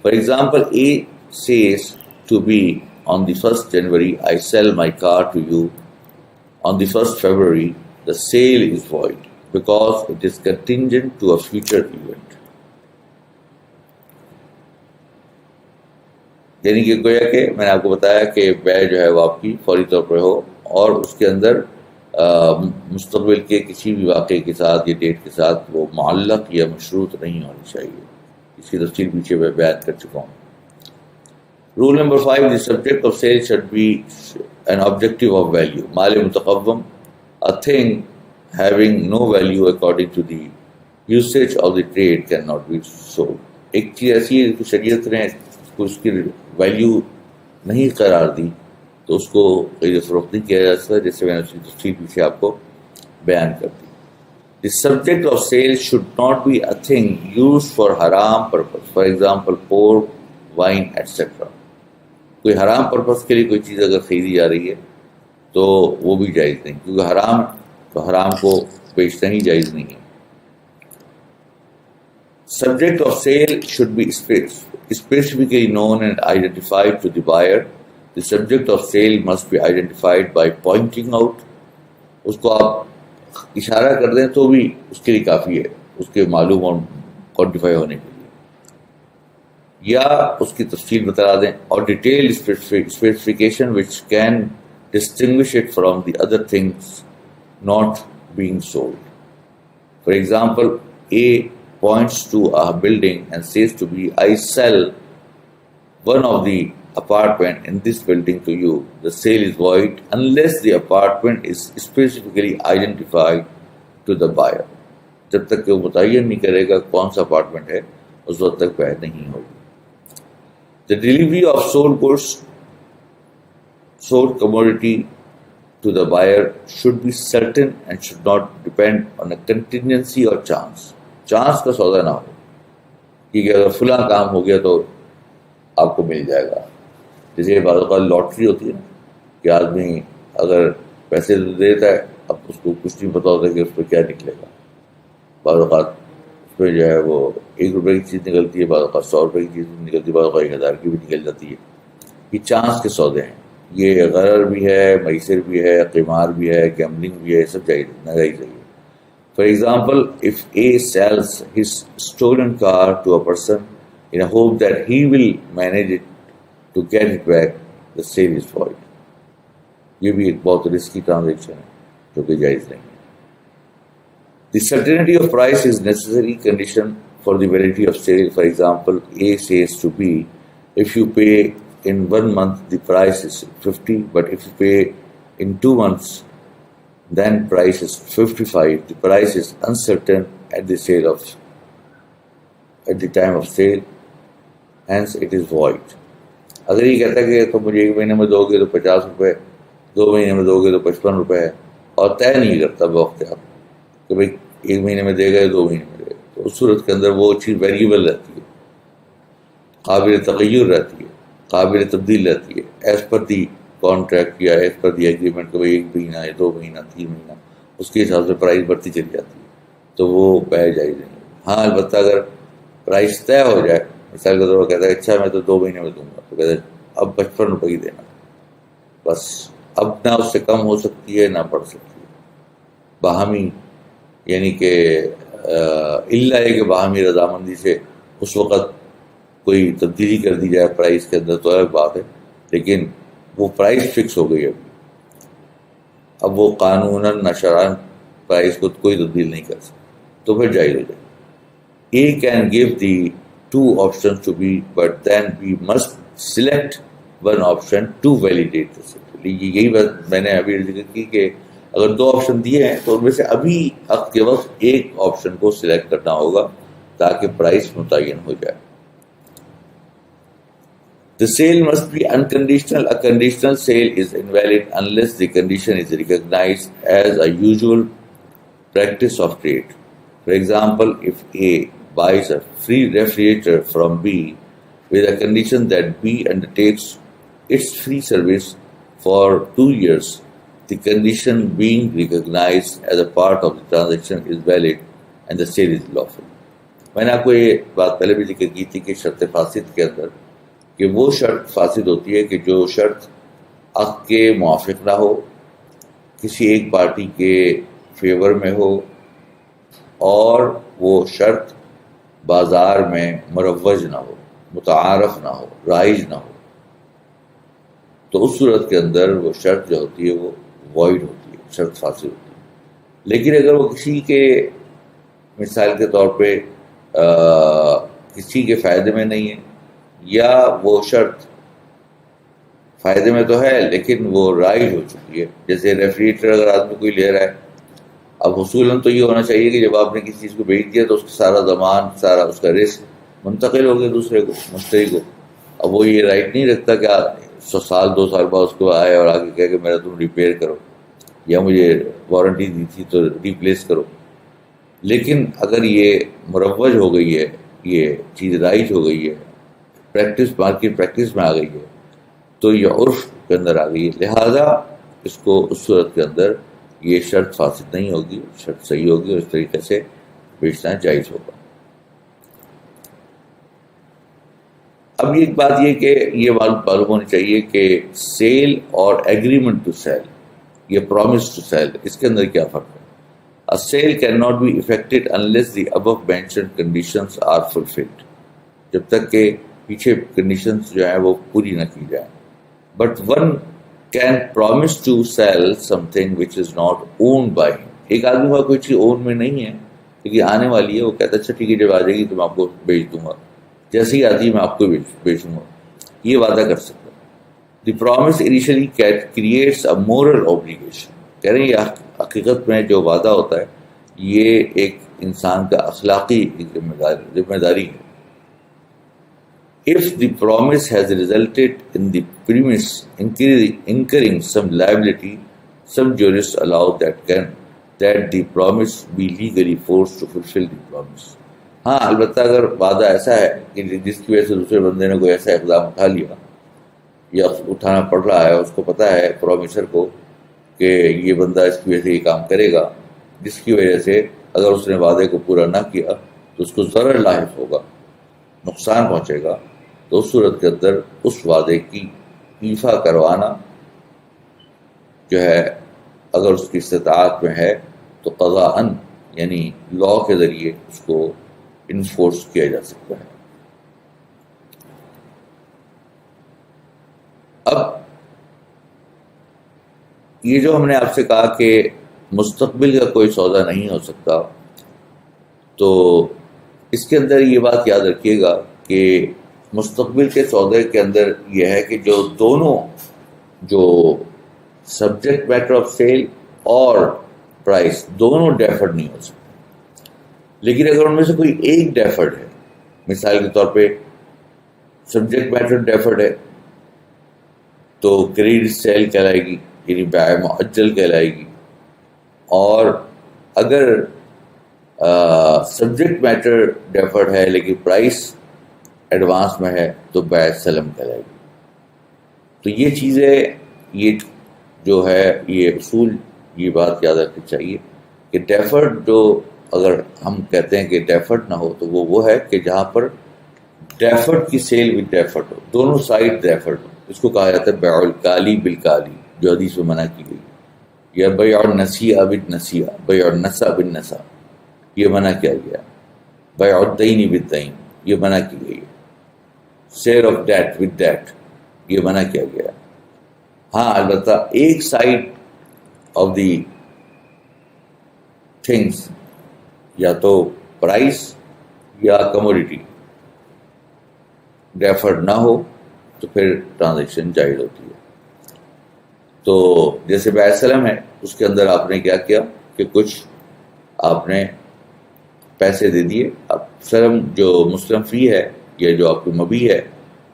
For example, A says to B, on the 1st January, I sell my car to you. On the 1st February, the sale is void because it is contingent to a future event. یعنی کہ گویا کہ میں نے آپ کو بتایا کہ بیع جو ہے وہ آپ کی فوری طور پر ہو اور اس کے اندر مستقبل کے کسی بھی واقعے کے ساتھ یا ڈیٹ کے ساتھ وہ معلق یا مشروط نہیں ہونی چاہیے. اس کی تفصیل پیچھے میں بیان کر چکا ہوں. Rule number 5, the subject of sale should be an objective of value. Mall متقوم, a thing having no value according to the usage of the trade cannot be sold. ایک چیز ایسی ہے کہ شریعت نے اس کی ویلیو نہیں قرار دی تو اس کو خرید فروخت نہیں کیا جا سکتا، جیسے میں نے اس کی تفصیل پیچھے آپ کو بیان کر دی. The subject of sale should not be a thing used for haram purpose. For example, pork, wine, etc. کوئی حرام پرپس کے لیے کوئی چیز اگر خریدی جا رہی ہے تو وہ بھی جائز نہیں، کیونکہ حرام تو حرام کو بیچنا ہی جائز نہیں ہے. Subject of sale should be specifically known and identified to the buyer. The subject of sale must be identified by pointing out. اس کو آپ اشارہ کر دیں تو بھی اس کے لیے کافی ہے، اس کے معلوم اور کوانٹیفائی ہونے کے لیے، یا اس کی تفصیل بتا دیں اور detail specification which can distinguish it from the other things not being sold. For example, A points to a building and says to B, I sell one of the apartment in this building to you. The sale is void unless the apartment is specifically identified to the buyer. جب تک کہ وہ متعین نہیں کرے گا کون سا اپارٹمنٹ ہے اس وقت تک بیع نہیں ہوگی. The delivery of sold commodity to the buyer should be certain and should not depend on a contingency or chance. Chance کا سودا نہ ہو کہ اگر فلاں کام ہو گیا تو آپ کو مل جائے گا. جیسے بعض اوقات لاٹری ہوتی ہے نا کہ آدمی اگر پیسے دیتا ہے اب اس کو کچھ نہیں پتا ہوتا کہ اس پہ کیا نکلے گا. بعض اوقات اس پہ جو ہے وہ 1 روپے کی چیز نکلتی ہے، بعض اوقات 100 روپے کی چیز نکلتی ہے، بعض اوقات 1000 کی بھی نکل جاتی ہے. یہ چانس کے سودے ہیں. یہ غرر بھی ہے، میسر بھی ہے، قمار بھی ہے، گیملنگ بھی ہے، سب ناجائز ہے. For example, if A sells his stolen car to a person in a hope that he will manage it to get it back, the sale is void. یہ بھی ایک بہت رسکی ٹرانزیکشن ہے جو کہ جائز نہیں ہے. The certainty of price is necessary condition for the validity of sale. For example, A says to B, if you pay in 1 month, the price is 50, but if you pay in 2 months, then price is 55. The price is uncertain at the time of sale, hence it is void. اگر یہ کہتا ہے کہ تو مجھے 1 مہینے میں دو گے تو 50 روپے، 2 مہینے میں دو گے تو 55 روپے ہے، اور طے نہیں کرتا بوقت آپ کہ بھائی 1 مہینے میں دے گئے 2 مہینے میں دے گئے، تو اس صورت کے اندر وہ چیز ویریبل رہتی ہے، قابل تغیر رہتی ہے، قابل تبدیل رہتی ہے، ایز پر دی کانٹریکٹ یا ایز پر دی ایگریمنٹ کہ 1 مہینہ یا 2 مہینہ 3 مہینہ، اس کے حساب سے پرائز بڑھتی چلی جاتی ہے، تو وہ بیع جائز نہیں ہے. ہاں البتہ اگر پرائز طے ہو جائے، مثال کے طور پر کہتا ہے اچھا میں تو 2 مہینے میں دوں گا، تو کہتا ہے اب 55 روپے ہی دینا، بس اب نہ اس سے کم ہو سکتی ہے نہ بڑھ سکتی ہے. باہمی یعنی کہ الا ہے کہ باہمی رضامندی سے اس وقت کوئی تبدیلی کر دی جائے پرائز کے اندر تو الگ بات ہے، لیکن وہ پرائز فکس ہو گئی اب وہ قانوناً نہ شرعاً پرائز کو کوئی تبدیل نہیں کر سکتا، تو پھر جائز ہو جائے. A can give the 2 options to B, but then B must select one option to validate the sale. یہی بات میں نے ابھی ذکر کی کہ اگر 2 آپشن دیے ہیں تو ان میں سے ابھی حق کے وقت ایک آپشن کو سلیکٹ کرنا ہوگا تاکہ پرائز متعین ہو جائے. The sale must be unconditional. A conditional sale is invalid unless the condition is recognized as a usual practice of trade. For example, if A buys a free refrigerator from B with a condition that B undertakes its free service for 2 years, the condition being recognized as a part of the transaction is valid and the sale is lawful. میں نے آپ کو یہ بات پہلے بھی ذکر کی تھی کہ شرط فاسد کے اندر کہ وہ شرط فاسد ہوتی ہے کہ جو شرط حق کے موافق نہ ہو، کسی ایک پارٹی کے فیور میں ہو، اور وہ شرط بازار میں مروج نہ ہو، متعارف نہ ہو، رائج نہ ہو، تو اس صورت کے اندر وہ شرط جو ہوتی ہے وہ وائڈ ہوتی ہے، شرط فاسد ہوتی ہے. لیکن اگر وہ کسی کے مثال کے طور پہ کسی کے فائدے میں نہیں ہے، یا وہ شرط فائدے میں تو ہے لیکن وہ رائج ہو چکی ہے، جیسے ریفریجریٹر اگر آدمی کوئی لے رہا ہے، اب حصولاً تو یہ ہونا چاہیے کہ جب آپ نے کسی چیز کو بیچ دیا تو اس کا سارا ضمان، سارا اس کا رسک منتقل ہو گیا دوسرے کو، مشتری کو. اب وہ یہ رائٹ نہیں رکھتا کہ 100 سال 2 سال بعد اس کو آئے اور آگے کہے کہ میرا تم ریپیئر کرو یا مجھے وارنٹی دی تھی تو ریپلیس کرو. لیکن اگر یہ مروج ہو گئی ہے، یہ چیز رائج ہو گئی ہے، پریکٹس مارکیٹ پریکٹس میں آ گئی ہے، تو یہ عرف کے اندر آ گئی ہے، لہذا اس کو اس صورت کے اندر یہ شرط فاسد نہیں ہوگی، شرط صحیح ہوگی اور اس طریقے سے بیچنا جائز ہوگا. اب ایک بات یہ کہ یہ معلوم ہونی چاہیے کہ سیل اور ایگریمنٹ ٹو سیل، یہ پرومس ٹو سیل، اس کے اندر کیا فرق ہے؟ A sale cannot be effected unless the above mentioned conditions are fulfilled. جب تک کہ پیچھے کنڈیشنز جو ہیں وہ پوری نہ کی جائیں. But one can promise to sell something which is not owned by him. ایک آدمی کا کوئی چیز اون میں نہیں ہے لیکن آنے والی ہے، وہ کہتا ہے اچھا ٹھیک ہے جب آ جائے گی تو میں آپ کو بیچ دوں گا، جیسے ہی آتی ہے میں آپ کو بیچوں گا، یہ وعدہ کر سکتا ہے. The promise initially creates a moral obligation. کہہ رہے ہیں یہ حقیقت میں جو وعدہ ہوتا ہے یہ ایک انسان کا اخلاقی ذمہ داری ہے. If the promise has resulted in the premise incurring some liability, some jurists allow that the promise be legally forced to fulfill the promise. ہاں البتہ اگر وعدہ ایسا ہے کہ جس کی وجہ سے دوسرے بندے نے کوئی ایسا اقدام اٹھا لیا یا اٹھانا پڑ رہا ہے، اس کو پتہ ہے پرومیسر کو کہ یہ بندہ اس کی وجہ سے یہ کام کرے گا، جس کی وجہ سے اگر اس نے وعدے کو پورا نہ کیا تو اس کو ضرر لاحق ہوگا، نقصان پہنچے گا، تو اس صورت کے اندر اس وعدے کی ایفا کروانا جو ہے اگر اس کی استطاعت میں ہے تو قضاءً یعنی لا کے ذریعے اس کو انفورس کیا جا سکتا ہے۔ اب یہ جو ہم نے آپ سے کہا کہ مستقبل کا کوئی سودا نہیں ہو سکتا، تو اس کے اندر یہ بات یاد رکھیے گا کہ مستقبل کے سودے کے اندر یہ ہے کہ جو دونوں جو سبجیکٹ میٹر آف سیل اور پرائس دونوں ڈیفرڈ نہیں ہو سکتے، لیکن اگر ان میں سے کوئی ایک ڈیفرڈ ہے، مثال کے طور پہ سبجیکٹ میٹر ڈیفرڈ ہے تو کریڈٹ سیل کہلائے گی، یعنی بیع مؤجل کہلائے گی، اور اگر سبجیکٹ میٹر ڈیفرڈ ہے لیکن پرائس ایڈوانس میں ہے تو بیع سلم کہلائے گی۔ تو یہ چیزیں، یہ جو ہے یہ اصول، یہ بات یاد رکھنی چاہیے کہ ڈیفرڈ جو اگر ہم کہتے ہیں کہ ڈیفرڈ نہ ہو تو وہ ہے کہ جہاں پر ڈیفرڈ کی سیل بھی ڈیفرڈ ہو، دونوں سائڈ ڈیفرڈ ہو، اس کو کہا جاتا ہے بیع الکالی بالکالی، جو حدیث میں منع کی گئی، یا بیع النسیہ بالنسیہ، بیع النسا بالنسا، یہ منع کیا گیا، بیع الدین بالدین، یہ منع کی گئی، sale of date with date, یہ منع کیا گیا۔ ہاں البتہ ایک سائڈ آف دی تھنگس، یا تو پرائس یا کموڈیٹی ڈیفرڈ نہ ہو تو پھر ٹرانزیکشن جائز ہوتی ہے۔ تو جیسے بیع سلم ہے، اس کے اندر آپ نے کیا کیا کہ کچھ آپ نے پیسے دے دیے، اب سلم جو مسلم فی ہے یا جو آپ کی مبیع ہے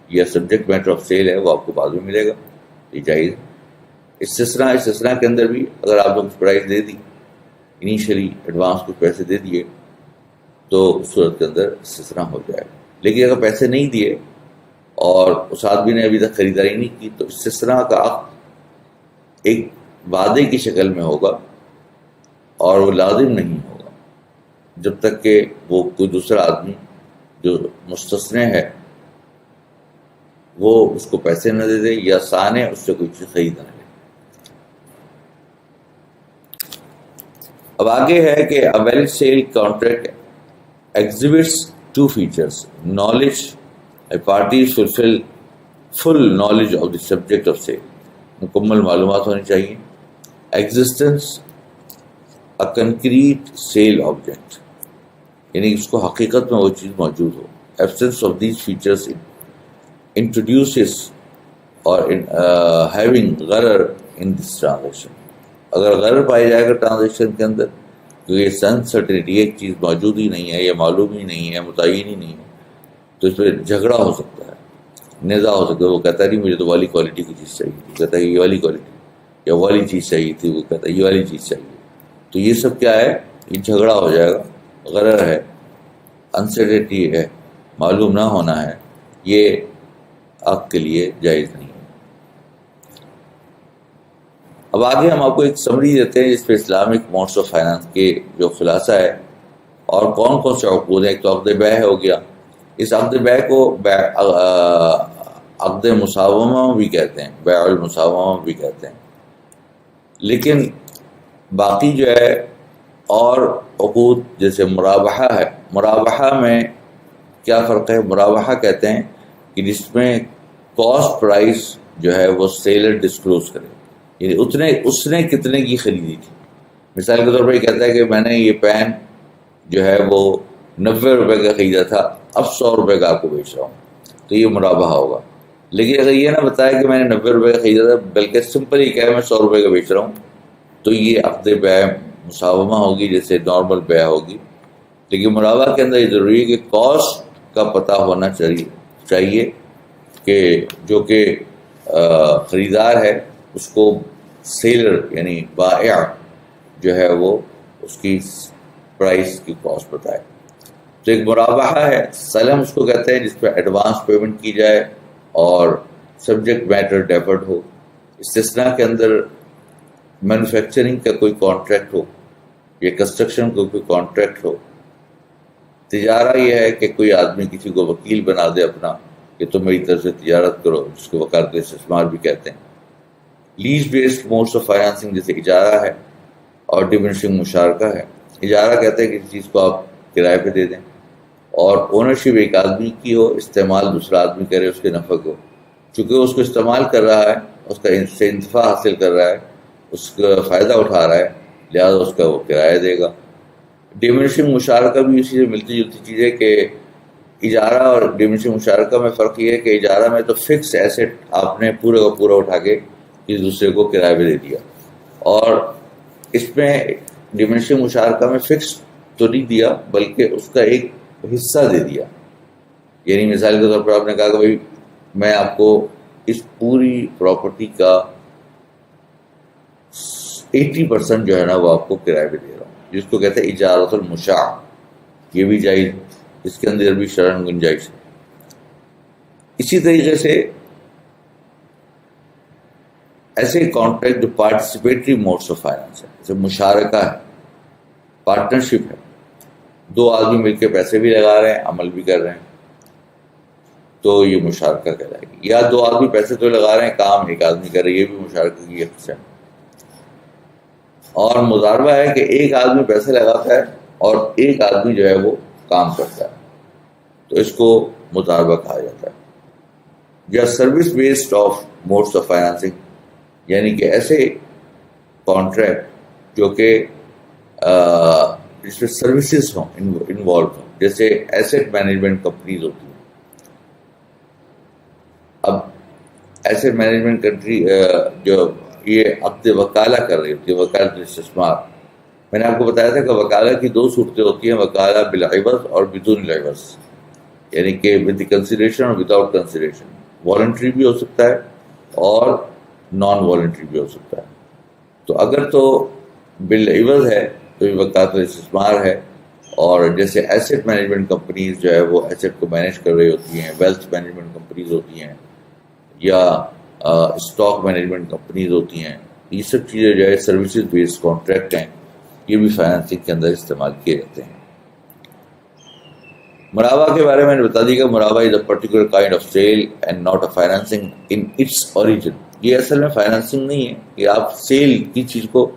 یا سبجیکٹ میٹر آف سیل ہے وہ آپ کو بعد میں ملے گا، یہ جائز۔ استثناء کے اندر بھی اگر آپ نے کچھ پرائز دے دی، انیشلی ایڈوانس کچھ پیسے دے دیے، تو اس صورت کے اندر استثناء ہو جائے گا۔ لیکن اگر پیسے نہیں دیے اور اس آدمی نے ابھی تک خریداری نہیں کی تو استثناء کا عقد ایک وعدے کی شکل میں ہوگا اور وہ لازم نہیں ہوگا جب تک کہ وہ کوئی دوسرا آدمی جو مستثنی ہے وہ اس کو پیسے نہ دے دے یا صانع اس سے کوئی چیز خرید نہ لے۔ اب آگے ہے کہ a valid sale contract exhibits two features: knowledge, a parties fulfill full knowledge of the subject of sale، مکمل معلومات ہونی چاہیے، existence a concrete sale object، یعنی اس کو حقیقت میں وہ چیز موجود ہو، absence of these features introduces or having غرر in this transaction، اگر غرر پائی جائے گا ٹرانزیکشن کے اندر، تو یہ انسرٹینٹی، ایک چیز موجود ہی نہیں ہے یا معلوم ہی نہیں ہے، متعین ہی نہیں ہے، تو اس پہ جھگڑا ہو سکتا ہے، نزاع ہو سکتا ہے۔ وہ کہتا ہے نہیں مجھے تو والی کوالٹی کی چیز چاہیے، وہ کہتا ہے یہ والی کوالٹی، یا والی چیز چاہیے تھی، وہ کہتا ہے یہ والی چیز چاہیے، تو یہ سب کیا ہے، یہ جھگڑا ہو جائے گا، غرر ہے، انسرٹینٹی ہے، معلوم نہ ہونا ہے، یہ آپ کے لیے جائز نہیں ہے۔ اب آگے ہم آپ کو ایک سمری دیتے ہیں جس پہ اسلامک موڈس آف فائنانس کے جو خلاصہ ہے اور کون کون سے عقود ہیں۔ ایک تو عقد بیع ہو گیا، اس عقد بیع کو عقد مساومہ بھی کہتے ہیں، بیع المساومہ بھی کہتے ہیں، لیکن باقی جو ہے اور عقود جیسے مرابحہ ہے، مرابحہ میں کیا فرق ہے؟ مرابحہ کہتے ہیں کہ جس میں کاسٹ پرائس جو ہے وہ سیلر ڈسکلوز کرے، یعنی اس نے کتنے کی خریدی تھی۔ مثال کے طور پر یہ کہتا ہے کہ میں نے یہ پین جو ہے وہ 90 روپے کا خریدا تھا، اب 100 روپے کا آپ کو بیچ رہا ہوں، تو یہ مرابحہ ہوگا۔ لیکن اگر یہ نہ بتایا کہ میں نے 90 روپے کا خریدا تھا، بلکہ سمپل ہی کہا میں 100 روپے کا بیچ رہا ہوں، تو یہ عقد بیع مساومہ ہوگی، جیسے نارمل بیع ہوگی۔ لیکن مرابحہ کے اندر یہ ضروری ہے کہ کاسٹ کا پتہ ہونا چاہیے کہ جو کہ خریدار ہے اس کو سیلر یعنی بائع جو ہے وہ اس کی پرائس کی کاسٹ بتائے۔ تو ایک مرابحہ ہے، سلم اس کو کہتے ہیں جس پہ ایڈوانس پیمنٹ کی جائے اور سبجیکٹ میٹر ڈیفرڈ ہو۔ استثناء کے اندر مینوفیکچرنگ کا کوئی کانٹریکٹ ہو یا کنسٹرکشن کا کوئی کانٹریکٹ ہو۔ تجارہ یہ ہے کہ کوئی آدمی کسی کو وکیل بنا دے اپنا کہ تم میری طرف سے تجارت کرو، جس کو وکالت استثمار بھی کہتے ہیں۔ Lease based modes of financing جیسے اجارہ ہے اور ڈیمنشنگ مشارکہ ہے. اجارہ کہتے ہیں کہ کسی چیز کو آپ کرائے پہ دے دیں اور اونرشپ ایک آدمی کی ہو، استعمال دوسرا آدمی کرے اس کے نفع کو. چونکہ اس کو استعمال کر رہا ہے، اس کا سے انتفاع حاصل کر رہا ہے، اس کا فائدہ اٹھا رہا ہے، لہٰذا اس کا وہ کرایہ دے گا. ڈیمنشنگ مشارکہ بھی اسی سے ملتی جلتی چیز ہے کہ اجارہ اور ڈیمنشنگ مشارکہ میں فرق یہ ہے کہ اجارہ میں تو فکس ایسٹ آپ نے پورے کا پورا اٹھا کے کسی دوسرے کو کرائے پہ دے دیا، اور اس میں ڈیمنشنگ مشارکہ میں فکس تو نہیں دیا بلکہ اس کا ایک حصہ دے دیا. یعنی مثال کے طور پر آپ نے کہا کہ بھائی میں آپ کو اس پوری پراپرٹی کا 80% جو ہے نا وہ آپ کو کرائے پہ دے رہا ہوں، جس کو کہتے ہیں اجارۃ المشاع. یہ بھی جائز، اس کے اندر بھی شرعاً گنجائش ہے. اسی طریقے سے ایسے کانٹریکٹ جو پارٹیسپیٹری موڈس آف فائنانس ہے، جیسے مشارکہ ہے، پارٹنرشپ ہے، دو آدمی مل کے پیسے بھی لگا رہے ہیں، عمل بھی کر رہے ہیں، تو یہ مشارکہ کہلائے گی. یا دو آدمی پیسے تو لگا رہے ہیں، کام ایک آدمی کر رہے ہیں، یہ بھی مشارکہ کی ایک قسم. اور مضاربہ ہے کہ ایک آدمی پیسے لگاتا ہے اور ایک آدمی جو ہے وہ کام کرتا ہے، تو اس کو مضاربہ کہا جاتا ہے. یا service based of modes of financing, یعنی کہ ایسے کانٹریکٹ جو کہ جس میں سروسز ہوں انوالو ہوں، جیسے ایسٹ مینجمنٹ کمپنیز ہوتی ہیں. اب ایسٹ مینجمنٹ کنٹری جو یہ عقد وکالہ کر رہی ہوتی ہے، وکالت استثمار. میں نے آپ کو بتایا تھا کہ وکالہ کی دو صورتیں ہوتی ہیں، وکالہ بالعوض اور بدون العوض، یعنی کہ ود کنسیڈریشن اور وداؤٹ کنسیڈریشن. والنٹری بھی ہو سکتا ہے اور نان والنٹری بھی ہو سکتا ہے. تو اگر تو بالعوض ہے تو یہ وکالت استثمار ہے. اور جیسے ایسٹ مینجمنٹ کمپنیز جو ہے وہ ایسٹ کو مینیج کر رہی ہوتی ہیں، ویلتھ مینجمنٹ کمپنیز ہوتی ہیں، یا اسٹاک مینجمنٹ کمپنیز ہوتی ہیں، یہ سب چیزیں جو ہے سروسز بیسڈ کانٹریکٹ ہیں، یہ بھی فائنانسنگ کے اندر استعمال کیے جاتے ہیں. مرابہ کے بارے میں نے بتا دی کہ مرابہ is a particular kind of sale and not a financing in its origin. یہ اصل میں فائنانسنگ نہیں ہے کہ آپ سیل کی چیز کو،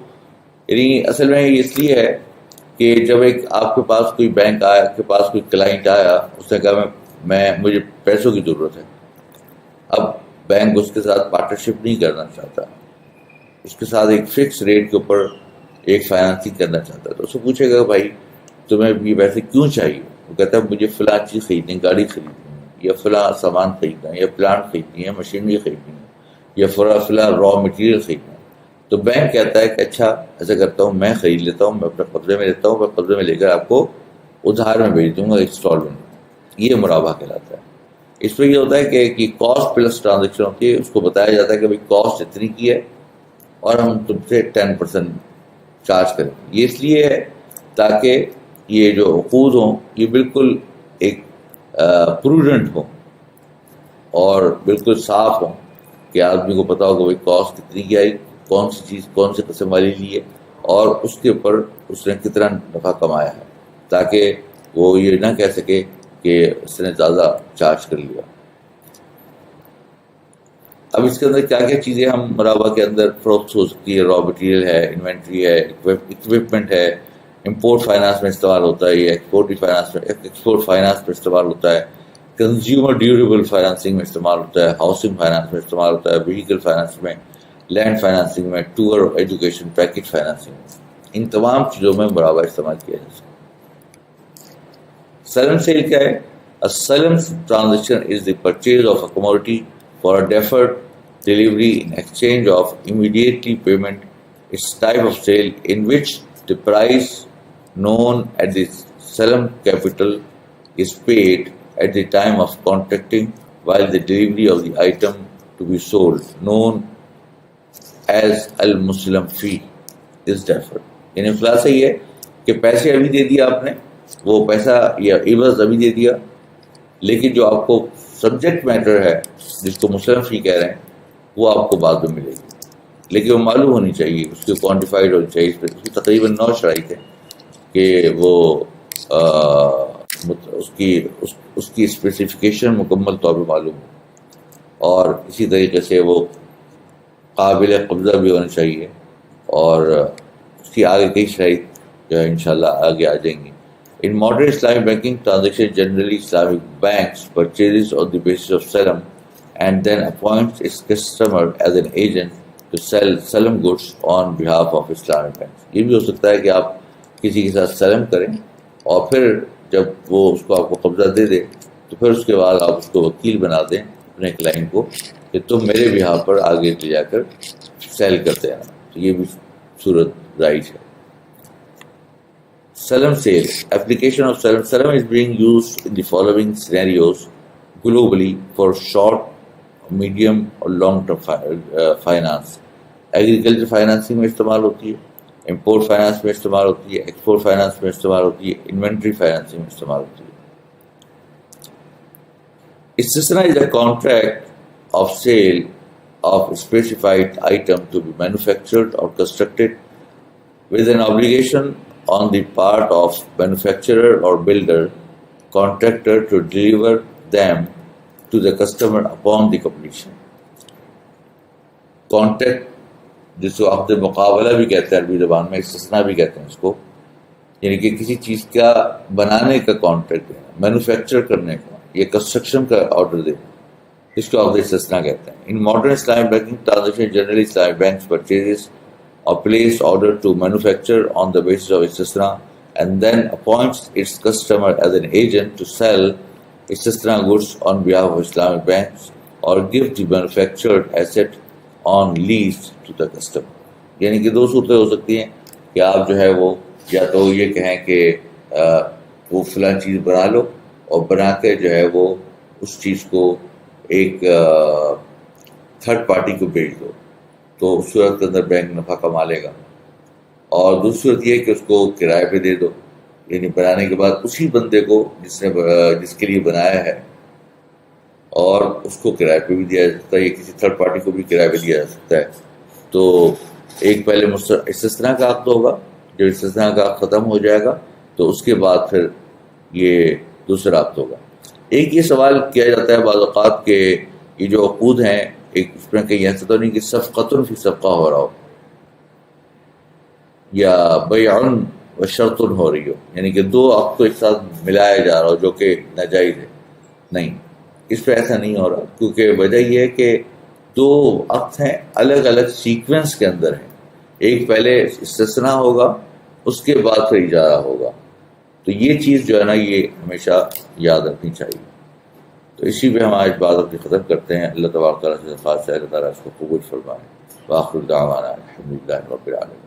یعنی اصل میں یہ اس لیے ہے کہ جب ایک آپ کے پاس کوئی بینک آیا، آپ کے پاس کوئی کلائنٹ آیا، اس نے کہا مجھے پیسوں کی ضرورت ہے. اب بینک اس کے ساتھ پارٹنرشپ نہیں کرنا چاہتا، اس کے ساتھ ایک فکس ریٹ کے اوپر ایک فائنانسنگ کرنا چاہتا ہے. تو اس سے پوچھے گا بھائی تمہیں یہ پیسے کیوں چاہیے؟ وہ کہتا ہے مجھے فلاں چیز خریدنی، گاڑی خریدنی ہے، یا فلاں سامان خریدنا ہے، یا پلانٹ خریدنی ہے، مشینری خریدنی ہے، یا فلاں را مٹیریل خریدنا ہے. تو بینک کہتا ہے کہ اچھا ایسا کرتا ہوں، میں خرید لیتا ہوں، میں اپنے قبضے میں لیتا ہوں، میں قبضے میں لے کر آپ کو ادھار میں بھیج دوں گا انسٹالمنٹ. یہ مرابہ کہلاتا ہے. اس میں یہ ہوتا ہے کہ کاسٹ پلس ٹرانزیکشن ہوتی ہے. اس کو بتایا جاتا ہے کہ بھائی کاسٹ اتنی کی ہے اور ہم تم سے 10% چارج کریں. یہ اس لیے ہے تاکہ یہ جو عقود ہوں یہ بالکل ایک پروڈنٹ ہوں اور بالکل صاف ہوں، کہ آدمی کو پتا ہو کہ بھائی کاسٹ کتنی کی آئی، کون سی چیز کون سے قسم والی لی ہے، اور اس کے اوپر اس نے کتنا نفع کمایا ہے، تاکہ وہ یہ نہ کہہ سکے کہ اس نے زیادہ چارج کر لیا. اب اس کے اندر کیا کیا چیزیں ہم مرابہ کے اندر فروخت ہو سکتی ہے؟ را مٹیریل ہے، انوینٹری ہے، اکوپمنٹ ہے. امپورٹ فائنانس میں استعمال ہوتا ہے، یہ ایکسپورٹ فائنانس میں استعمال ہوتا ہے. کنزیومر ڈیوریبل فائنانسنگ میں استعمال ہوتا ہے، ہاؤسنگ فائنانس میں استعمال ہوتا ہے، وہیکل فائنانس میں، لینڈ فائنانسنگ میں، ٹور اور ایجوکیشن پیکج فائنانسنگ میں. ان تمام چیزوں میں مرابہ استعمال کیا جا سکتا ہے. سلم سیل کیا ہے؟ A solemn transaction is the purchase of a commodity for a deferred delivery in exchange of immediately payment. It's type of sale in which the price known at the solemn capital is paid at the time of contracting, while the delivery of the item to be sold, known as al-muslim fee, is deferred. یعنی خلاصہ یہ ہے کہ پیسے ابھی دے دیا آپ نے، وہ پیسہ یا عوض ابھی دے دیا، لیکن جو آپ کو سبجیکٹ میٹر ہے جس کو مسلم فی کہہ رہے ہیں وہ آپ کو بعد میں ملے گی، لیکن وہ معلوم ہونی چاہیے، اس کی کوانٹیفائڈ ہونی چاہیے. اس کی تقریباً 9 شرائط ہے کہ وہ اس کی اسپیسیفکیشن مکمل طور پہ معلوم ہو، اور اسی طریقے سے وہ قابل قبضہ بھی ہونا چاہیے، اور اس کی آگے کئی شرائط جو ہے انشاءاللہ آگے آ جائیں گی. In modern Islamic banking transaction, generally Islamic banks purchases on the basis of salam and then appoints its customer as an agent to sell salam goods on behalf of Islamic banks. یہ بھی ہو سکتا ہے کہ آپ کسی کے ساتھ سلم کریں اور پھر جب وہ اس کو آپ کو قبضہ دے دے تو پھر اس کے بعد آپ اس کو وکیل بنا دیں اپنے کلائنٹ کو کہ تم میرے بہاف پر آگے لے جا کر سیل کرتے ہیں. تو یہ بھی صورت رائج ہے. Salam sale. Application of salam. Salam is being used in the following scenarios globally for short, medium اور long term finance. Agriculture financing میں استعمال ہوتی ہے, import finance میں استعمال ہوتی ہے, export finance میں استعمال ہوتی ہے, inventory financing میں استعمال ہوتی ہے. Istisna is a contract of sale of a specified item to be manufactured or constructed with an obligation on the part of manufacturer or builder contractor to deliver them to the customer upon the completion. Contract جس کو عقد مقابلہ بھی کہتے ہیں عربی زبان میں, استثنا بھی کہتے ہیں اس کو, یعنی کہ کسی چیز کا بنانے کا کانٹریکٹ ہے, مینوفیکچر کرنے کا یا کنسٹرکشن کا آرڈر دینا, اس کو عقد استثنا کہتے ہیں. In modern Islamic banking transaction generally Islamic banks purchases or place order to manufacture on the basis of istisna and then appoints its customer as an agent to sell istisna goods on behalf of Islamic banks or give the manufactured asset on lease to the customer. یعنی کہ دو صورتیں ہو سکتی ہیں کہ آپ جو ہے وہ یا تو یہ کہیں کہ وہ فلاں چیز بنا لو اور بنا کے جو ہے وہ اس چیز کو ایک تھرڈ پارٹی کو بیچ دو, تو اس صورت کے اندر بینک نفع کما لے گا. اور دوسری صورت یہ کہ اس کو کرائے پہ دے دو, یعنی بنانے کے بعد اسی بندے کو جس کے لیے بنایا ہے اور اس کو کرائے پہ بھی دیا جا سکتا ہے, یا کسی تھرڈ پارٹی کو بھی کرائے پہ دیا جا سکتا ہے. تو ایک پہلے استثنا کا عقد ہوگا, جب استثنا کا عقد ختم ہو جائے گا تو اس کے بعد پھر یہ دوسرا عقد ہوگا. ایک یہ سوال کیا جاتا ہے بعض اوقات کہ یہ جو عقود ہیں ایک اس میں کہیں ایسا تو نہیں کہ صفقۃ فی صفقہ ہو رہا ہو یا بیع و شرط ہو رہی ہو, یعنی کہ دو عقد کو ایک ساتھ ملایا جا رہا ہو جو کہ ناجائز ہے. نہیں, اس پہ ایسا نہیں ہو رہا, کیونکہ وجہ یہ ہے کہ دو عقد ہیں الگ الگ سیکوینس کے اندر ہیں. ایک پہلے استثنا ہوگا, اس کے بعد پھر اجارہ ہوگا. تو یہ چیز جو ہے نا یہ ہمیشہ یاد رکھنی چاہیے. تو اسی پہ ہم آج بات اپنی ختم کرتے ہیں. اللہ تبارک و تعالیٰ سے درخواست ہے اللہ تعالیٰ اس کو قبول فرمائے. وآخر دعوانا الحمد للہ رب العالمین.